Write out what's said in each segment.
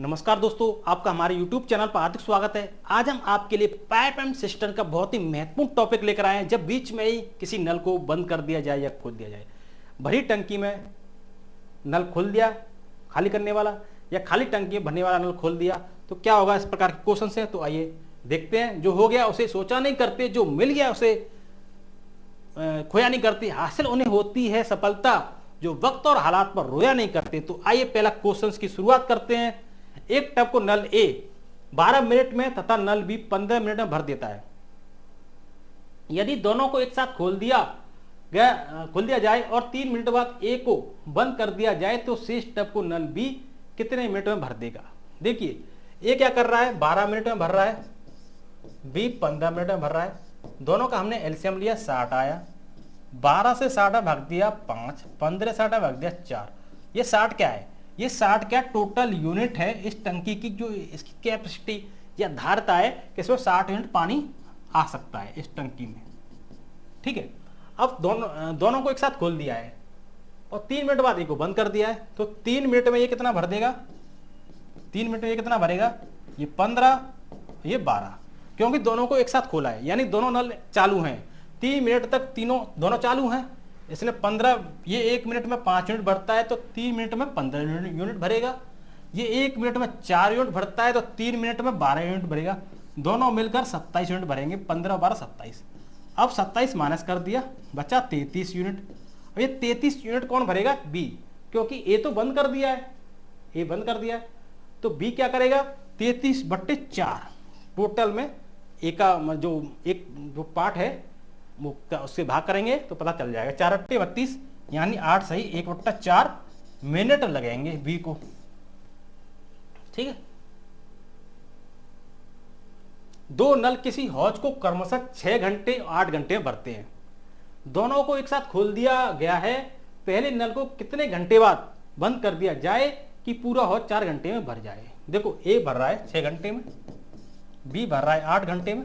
नमस्कार दोस्तों, आपका हमारे YouTube चैनल पर हार्दिक स्वागत है। आज हम आपके लिए पाइप एंड सिस्टम का बहुत ही महत्वपूर्ण टॉपिक लेकर आए हैं। जब बीच में ही किसी नल को बंद कर दिया जाए या खोल दिया जाए, भरी टंकी में नल खोल दिया खाली करने वाला, या खाली टंकी में भरने वाला नल खोल दिया, तो क्या होगा। इस प्रकार के क्वेश्चन हैं, तो आइए देखते हैं। जो हो गया उसे सोचा नहीं करते, जो मिल गया उसे खोया नहीं करते, हासिल उन्हें होती है सफलता जो वक्त और हालात पर रोया नहीं करते। तो आइए पहला क्वेश्चन की शुरुआत करते हैं। एक टब को नल ए 12 मिनट में तथा नल बी 15 मिनट में भर देता है। यदि दोनों को एक साथ खोल दिया जाए और 3 मिनट बाद ए को बंद कर दिया जाए, तो शेष टब को नल बी कितने मिनट में भर देगा। देखिए, ए क्या कर रहा है, 12 मिनट में भर रहा है, बी 15 मिनट में भर रहा है। दोनों का हमने एलसीएम लिया, 60 आया। 12 से 60 भाग दिया 5, 15 से 60 भाग दिया 4। ये 60 क्या है, ये 60 क्या टोटल यूनिट है इस टंकी की, जो इसकी कैपेसिटी या धारता है कि इसमें 60 यूनिट पानी आ सकता है इस टंकी में। ठीक है, अब दोनों को एक साथ खोल दिया है और 3 मिनट बाद एक को बंद कर दिया है, तो 3 मिनट में ये कितना भर देगा, 3 मिनट में ये कितना भरेगा, ये 15, ये 12, क्योंकि दोनों को एक साथ खोला है, यानी दोनों नल चालू हैं। 3 मिनट तक दोनों चालू हैं, इसने 15, ये 1 मिनट में 5 यूनिट भरता है तो 3 मिनट में 15 यूनिट भरेगा। ये 1 मिनट में 4 यूनिट भरता है तो 3 मिनट में 12 यूनिट भरेगा। दोनों मिलकर 27 यूनिट भरेंगे, 15 12 27। अब 27 माइनस कर दिया, बचा 33 यूनिट। अब ये 33 यूनिट कौन भरेगा, बी, क्योंकि ए तो बंद कर दिया है, ए बंद कर दिया है, तो बी क्या करेगा, 33/4। टोटल में ए का जो पार्ट है वो उससे भाग करेंगे तो पता चल जाएगा। 4 अट्टे 32, यानी 8 सही 1/4 मिनट लगेंगे बी को। ठीक है, दो नल किसी हौज को क्रमशः 6 घंटे 8 घंटे में भरते हैं। दोनों को एक साथ खोल दिया गया है। पहले नल को कितने घंटे बाद बंद कर दिया जाए कि पूरा हौज 4 घंटे में भर जाए। देखो, ए भर रहा है 6 घंटे में, बी भर रहा है 8 घंटे में।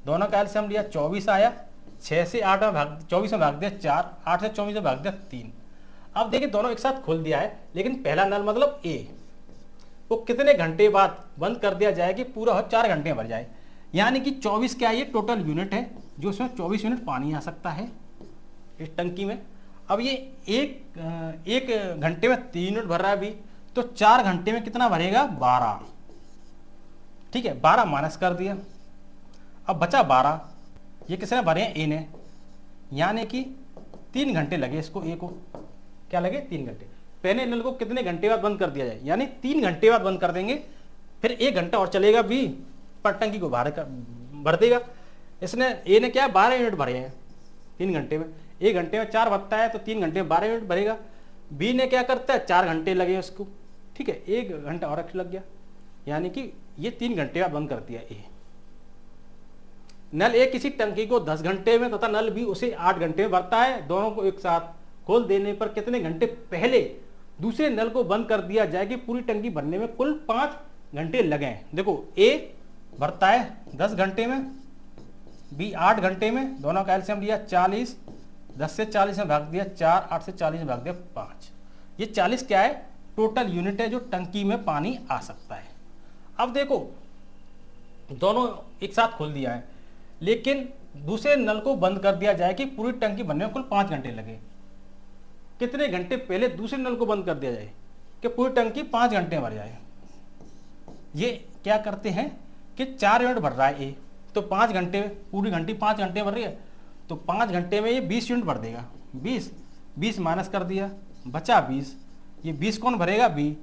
दोनों का एलसीएम लिया, 24 आया। 6 से 8 में भाग 24 में भाग दिया 4, 8 से 24 में भाग दिया 3। अब देखिए, दोनों एक साथ खोल दिया है, लेकिन पहला नल मतलब ए वो कितने घंटे बाद बंद कर दिया जाए कि पूरा हो 4 घंटे में भर जाए। यानी कि 24 क्या है, ये टोटल यूनिट है, जो इसमें 24 यूनिट पानी आ सकता है इस टंकी में। अब ये एक घंटे में 3 यूनिट भर रहा है अभी, तो 4 घंटे में कितना भरेगा, 12। ठीक है, 12 माइनस कर दिया, अब बचा 12। ये किसने भरे हैं, ए ने, यानी कि 3 घंटे लगे इसको, ए को क्या लगे, 3 घंटे। पहले नल को कितने घंटे बाद बंद कर दिया जाए, यानी 3 घंटे बाद बंद कर देंगे, फिर 1 घंटा और चलेगा बी, पर टंकी को भर देगा। इसने ए ने क्या 12 यूनिट भरे हैं 3 घंटे में, 1 घंटे में 4 भरता है तो 3 घंटे में 12 यूनिट भरेगा। बी ने क्या करता है, 4 घंटे लगे उसको। ठीक है, 1 घंटा और लग गया, यानी कि ये 3 घंटे बाद बंद कर दिया ए। नल ए किसी टंकी को 10 घंटे में तथा नल बी उसे 8 घंटे में भरता है। दोनों को एक साथ खोल देने पर कितने घंटे पहले दूसरे नल को बंद कर दिया जाए कि पूरी टंकी भरने में कुल 5 घंटे लगे। देखो, ए भरता है 10 घंटे में, बी 8 घंटे में। दोनों का एलसीएम लिया 40, 10 से 40 में भाग दिया 4, 8 से 40 में भाग दिया 5। ये 40 क्या है, टोटल यूनिट है जो टंकी में पानी आ सकता है। अब देखो, दोनों एक साथ खोल दिया है, लेकिन दूसरे नल को बंद कर दिया जाए कि पूरी टंकी बनने में कुल 5 घंटे लगे। कितने घंटे पहले दूसरे नल को बंद कर दिया जाए कि पूरी टंकी 5 घंटे में भर जाए। ये क्या करते हैं कि 4 यूनिट भर रहा है ए, तो 5 घंटे, पूरी घंटी 5 घंटे भर रही है, तो 5 घंटे में ये 20 यूनिट भर देगा। 20 माइनस कर दिया, बचा 20। ये 20 कौन भरेगा, बी।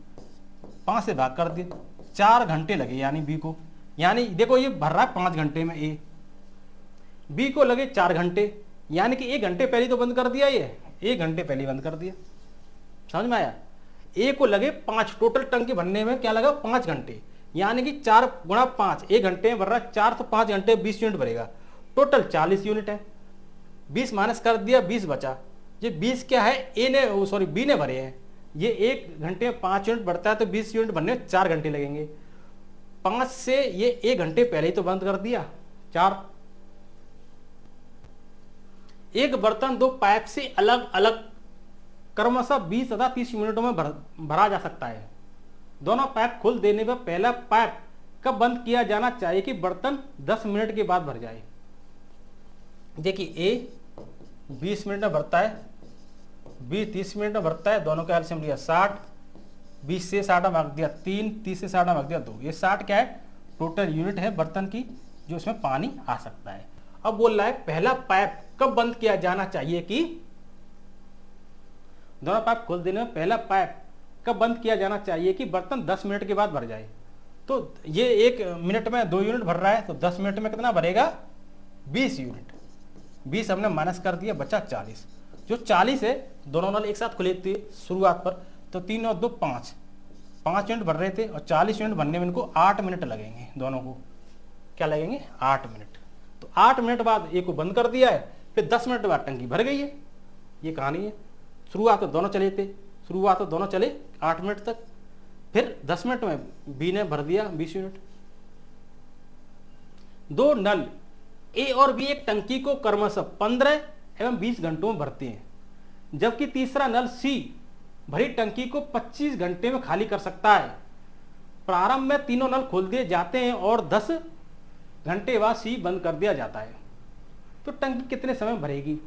5 से भाग कर दिया, 4 घंटे लगे यानी बी को। यानी देखो, ये भर रहा है 5 घंटे में ए, बी को लगे 4 घंटे, यानी कि 1 घंटे पहले तो बंद कर दिया, ये 1 घंटे पहले बंद कर दिया। समझ में आया। ए को लगे 5, टोटल टंकी भरने में क्या लगा, 5 घंटे, यानी कि 4 गुणा 5, 1 घंटे में भर रहा है 4, तो 5 घंटे 20 यूनिट भरेगा, टोटल 40 यूनिट है। 20 माइनस कर दिया, 20 बचा। ये 20 क्या है, बी ने भरे हैं। ये 1 घंटे में 5 यूनिट बढ़ता है तो 20 यूनिट भरने में 4 घंटे लगेंगे। 5 से ये 1 घंटे पहले ही तो बंद कर दिया, 4। एक बर्तन 2 पाइप से अलग अलग क्रमशः 20 तथा 30 मिनटों में भरा जा सकता है। दोनों पाइप खोल देने पर पहला पाइप कब बंद किया जाना चाहिए कि बर्तन 10 मिनट के बाद भर जाए? देखिए ए 20 मिनट में भरता है, बी 30 मिनट में भरता है, दोनों का एलसीएम लिया 60, 20 से 60 भाग दिया 3, 30 से 60 भाग दिया 2। ये 60 क्या है? टोटल यूनिट है बर्तन की जो इसमें पानी आ सकता है। अब बोल रहा है पहला पाइप कब बंद किया जाना चाहिए कि दोनों पाइप खोल देने में पहला पाइप कब बंद किया जाना चाहिए कि बर्तन 10 मिनट के बाद भर जाए? तो ये 1 मिनट में 2 यूनिट भर रहा है, तो 10 मिनट में कितना भरेगा? 20 यूनिट। 20 हमने माइनस कर दिया, बचा 40। जो 40 है दोनों नल एक साथ खुले थे शुरुआत पर, तो 3 और 2 5 यूनिट भर रहे थे, और 40 यूनिट भरने में इनको 8 मिनट लगेंगे। दोनों को क्या लगेंगे? 8 मिनट। तो 8 मिनट बाद एक को बंद कर दिया है, फिर 10 मिनट बाद टंकी भर गई है। ये कहानी है। शुरुआत तो दोनों चले थे, शुरुआत तो दोनों चले 8 मिनट तक, फिर 10 मिनट में बी ने भर दिया 20 यूनिट। दो नल ए और बी एक टंकी को क्रमशः 15 एवं 20 घंटों में भरते हैं, जबकि तीसरा नल सी भरी टंकी को 25 घंटे में खाली कर सकता है। प्रारंभ में तीनों नल खोल दिए जाते हैं और 10 घंटे बाद सी बंद कर दिया जाता है। तो टंकी कितने समय भरेगी?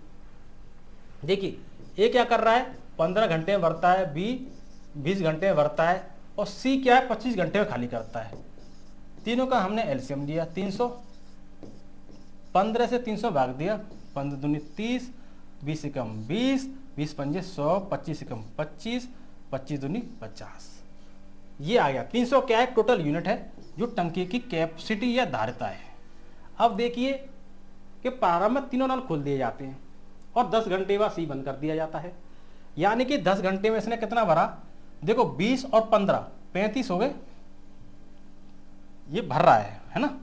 देखिए ए क्या कर रहा है? 15 घंटे में भरता है, बी 20 घंटे में भरता है, और सी क्या है? 25 घंटे में खाली करता है। तीनों का हमने एलसीएम लिया 300, 15 से 300 भाग दिया, 15 दूनी 30, 20 से कम 20, 20 पंजे 100, 25 से कम 25, 25 दूनी 50। ये आ गया 300 क्या है? टोटल यूनिट है जो टंकी की कैपेसिटी या धारिता है। अब देखिए कि प्रारंभ में तीनों नल खोल दिए जाते हैं और 10 घंटे बाद सी बंद कर दिया जाता है, यानी कि 10 घंटे में इसने कितना भरा? देखो 20 और 15 35 हो गए। ये भर रहा है ना,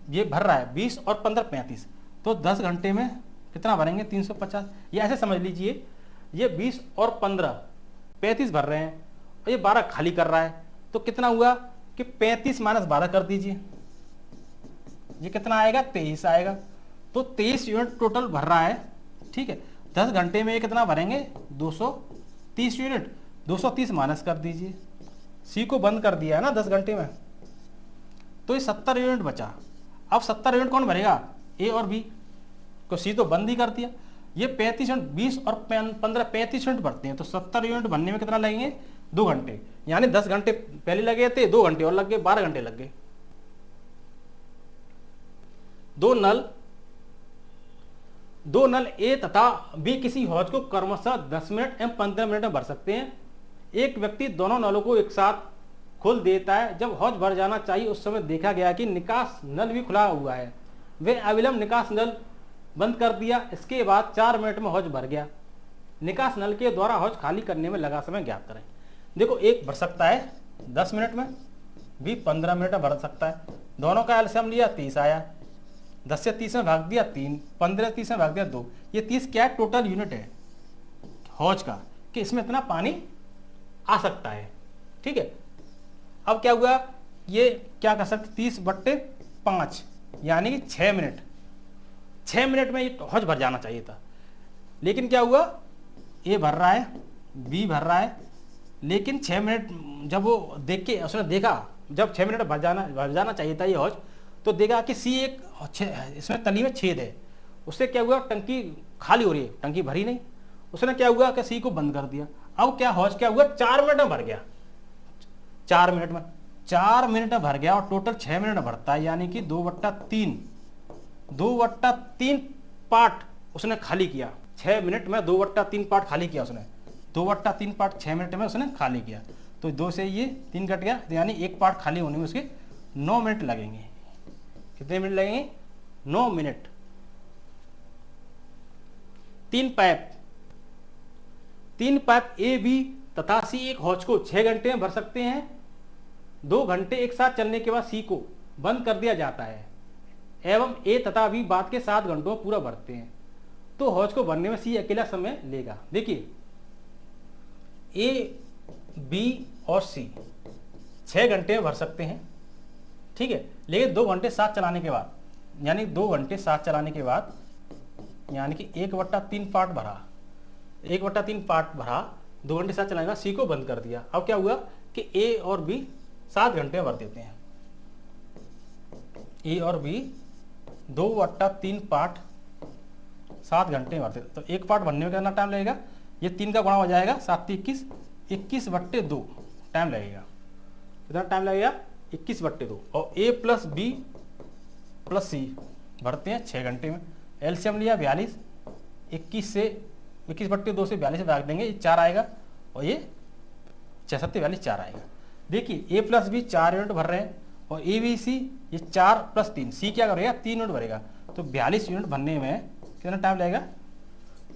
ये भर रहा है 20 और 15 35, तो 10 घंटे में कितना भरेंगे? 350। ये ऐसे समझ लीजिए, ये 20 और 15 35 भर रहे हैं और ये 12 खाली कर रहा है, तो कितना हुआ कि 35 माइनस 12 कर दीजिए, ये कितना आएगा? 23 आएगा। तो 23 यूनिट टोटल भर रहा है। ठीक है, 10 घंटे में ये कितना भरेंगे? 230 यूनिट। 230 माइनस कर दीजिए, सी को बंद कर दिया है ना 10 घंटे में, तो ये 70 यूनिट बचा। अब 70 यूनिट कौन भरेगा? ए और बी को, सी तो बंद ही कर दिया। ये 35 यूनिट, 20 और 15 35 यूनिट भरते हैं, तो 70 यूनिट भरने में कितना लगेंगे? 2 घंटे। यानी 10 घंटे पहले लगे थे, 2 घंटे और लग गए, 12 घंटे लग गए। दो नल ए तथा बी किसी हौज को क्रमशः 10 मिनट एवं 15 मिनट में भर सकते हैं। एक व्यक्ति दोनों नलों को एक साथ खोल देता है। जब हौज भर जाना चाहिए उस समय देखा गया कि निकास नल भी खुला हुआ है, वे अविलंब निकास नल बंद कर दिया। इसके बाद 4 मिनट में हौज भर गया। निकास नल के द्वारा हौज खाली करने में लगा समय ज्ञात करें। देखो एक भर सकता है 10 मिनट में, बी 15 मिनट में भर सकता है। दोनों का एलसीएम लिया 30 आया, 10 से 30 में भाग दिया 3, 15 से 30 में भाग दिया 2। ये 30 क्या है? टोटल यूनिट है हौज का, कि इसमें इतना पानी आ सकता है। ठीक है, अब क्या हुआ? ये क्या कर सकते? 30/5 यानी कि 6 मिनट। 6 मिनट में ये हौज भर जाना चाहिए था, लेकिन क्या हुआ? ए भर रहा है, बी भर रहा है, लेकिन 6 मिनट जब वो देख के उसने देखा, जब 6 मिनट भर जाना चाहिए था ये हौज, तो देखा कि सी एक इसमें तली में छेद है। उससे क्या हुआ? टंकी खाली हो रही है, टंकी भरी नहीं। उसने क्या हुआ कि सी को बंद कर दिया। अब क्या हौज क्या हुआ? 4 मिनट में भर गया। 4 मिनट में भर गया, और टोटल 6 मिनट में भरता है, यानी कि 2/3 पार्ट उसने खाली किया। 6 मिनट में 2/3 पार्ट खाली किया उसने। 2/3 पार्ट 6 मिनट में उसने खाली किया, तो 2 से ये 3 कट गया, यानी एक पार्ट खाली होने में उसके 9 मिनट लगेंगे। कितने मिनट लगेंगे? 9 मिनट। 3 पाइप ए बी तथा सी एक हौज को 6 घंटे में भर सकते हैं। 2 घंटे एक साथ चलने के बाद सी को बंद कर दिया जाता है एवं ए तथा बी बाद के 7 घंटों में पूरा भरते हैं, तो हौज को भरने में सी अकेला समय लेगा। देखिए ए बी और सी 6 घंटे में भर सकते हैं, ठीक है, लेकिन 2 घंटे साथ चलाने के बाद, यानी 2 घंटे साथ चलाने के बाद, यानी कि 1/3 पार्ट भरा, 1/3 पार्ट भरा, 2 घंटे साथ चलाने के बाद सी को बंद कर दिया। अब क्या हुआ कि ए और बी 7 घंटे में भर देते हैं। ए और बी 2/3 पार्ट 7 घंटे में भरते हैं। तो एक पार्ट बनने में कितना टाइम लगेगा? ये 3 का गुणा हो जाएगा, 7 21, 21/2 टाइम लगेगा। कितना टाइम लगेगा? 21/2। और ए प्लस बी प्लस सी भरते हैं 6 घंटे में। एलसीएम लिया 42, 21/2 से 42 से भाग देंगे, ये 4 आएगा और ये 6 7 42 4 आएगा। देखिए ए प्लस बी 4 यूनिट भर रहे हैं और ए बी सी ये 4 + 3, सी क्या करेगा? 3 यूनिट भरेगा। तो 42 यूनिट भरने में कितना टाइम लगेगा?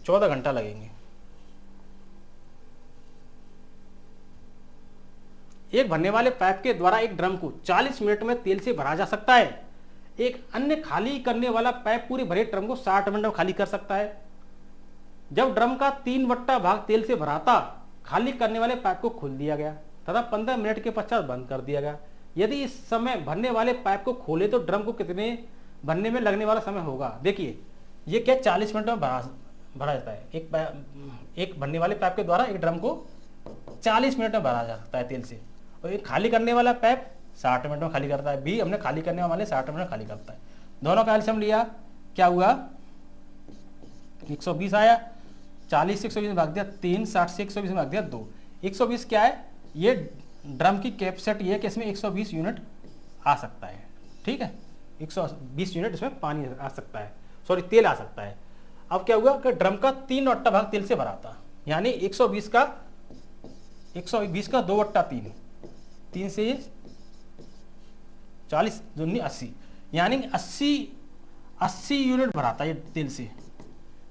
14 घंटा लगेंगे। एक भरने वाले पाइप के द्वारा एक ड्रम को 40 मिनट में तेल से भरा जा सकता है। एक अन्य खाली करने वाला पाइप पूरे भरे ड्रम को 60 मिनट में खाली कर सकता है। जब ड्रम का 3/4 भाग तेल से भरा था, खाली करने वाले पाइप को खोल दिया गया तथा 15 मिनट के पश्चात बंद कर दिया गया। यदि इस समय भरने वाले पाइप को खोले तो ड्रम को कितने भरने में लगने वाला समय होगा? देखिए ये क्या 40 मिनट में भरा जाता है। एक भरने वाले पाइप के द्वारा एक ड्रम को 40 मिनट में भरा जा सकता है तेल से, और एक खाली करने वाला पाइप 60 मिनट में खाली करता है। बी हमने खाली करने वाले 60 मिनट में खाली करता है। दोनों का एलसीएम लिया, क्या हुआ? 120 आया, 40 से 120 में भाग दिया 3, 60 से 120 में भाग दिया 2। 120 क्या है? ये ड्रम की कैपेसिटी है कि इसमें 120 यूनिट आ सकता है। ठीक है, 120 यूनिट इसमें पानी आ सकता है, सॉरी तेल आ सकता है। अब क्या हुआ कि ड्रम का 3/4 भाग तेल से भरा था, यानी 120 का 2/3, 3 से 40 दूनी 80, यानी 80 यूनिट भरा था ये तेल से।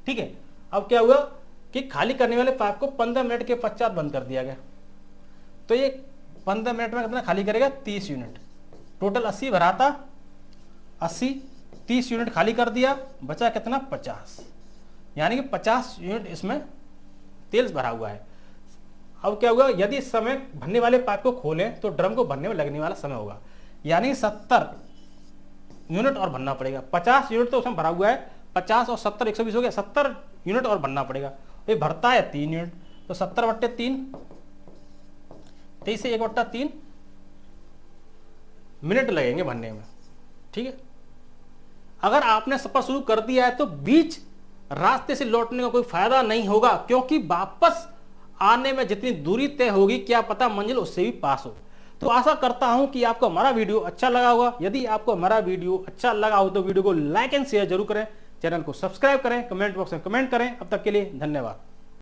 ठीक है, अब क्या हुआ कि खाली करने वाले पाइप को 15 मिनट के पश्चात बंद कर दिया गया। तो ये 15 मिनट में कितना खाली करेगा? 30 यूनिट। टोटल 80 भरा था, 80 30 यूनिट खाली कर दिया, बचा कितना? 50, यानी कि 50 यूनिट इसमें तेल भरा हुआ है। अब क्या हुआ? यदि इस समय भरने वाले पाइप को खोलें तो ड्रम को भरने में लगने वाला समय होगा, यानी 70 यूनिट और भरना पड़ेगा। 50 यूनिट तो उसमें भरा हुआ है, 50 और 70 120 हो गया, 70 यूनिट और भरना पड़ेगा। ये भरता है 3 यूनिट, तो 70/3, 23 से 1/3 मिनट लगेंगे भरने में। ठीक है, अगर आपने सफर शुरू कर दिया है तो बीच रास्ते से लौटने का कोई फायदा नहीं होगा, क्योंकि वापस आने में जितनी दूरी तय होगी क्या पता मंजिल उससे भी पास हो। तो आशा करता हूं कि आपको हमारा वीडियो अच्छा लगा होगा। यदि आपको हमारा वीडियो अच्छा लगा हो तो वीडियो को लाइक एंड शेयर जरूर करें, चैनल को सब्सक्राइब करें, कमेंट बॉक्स में कमेंट करें। अब तक के लिए धन्यवाद।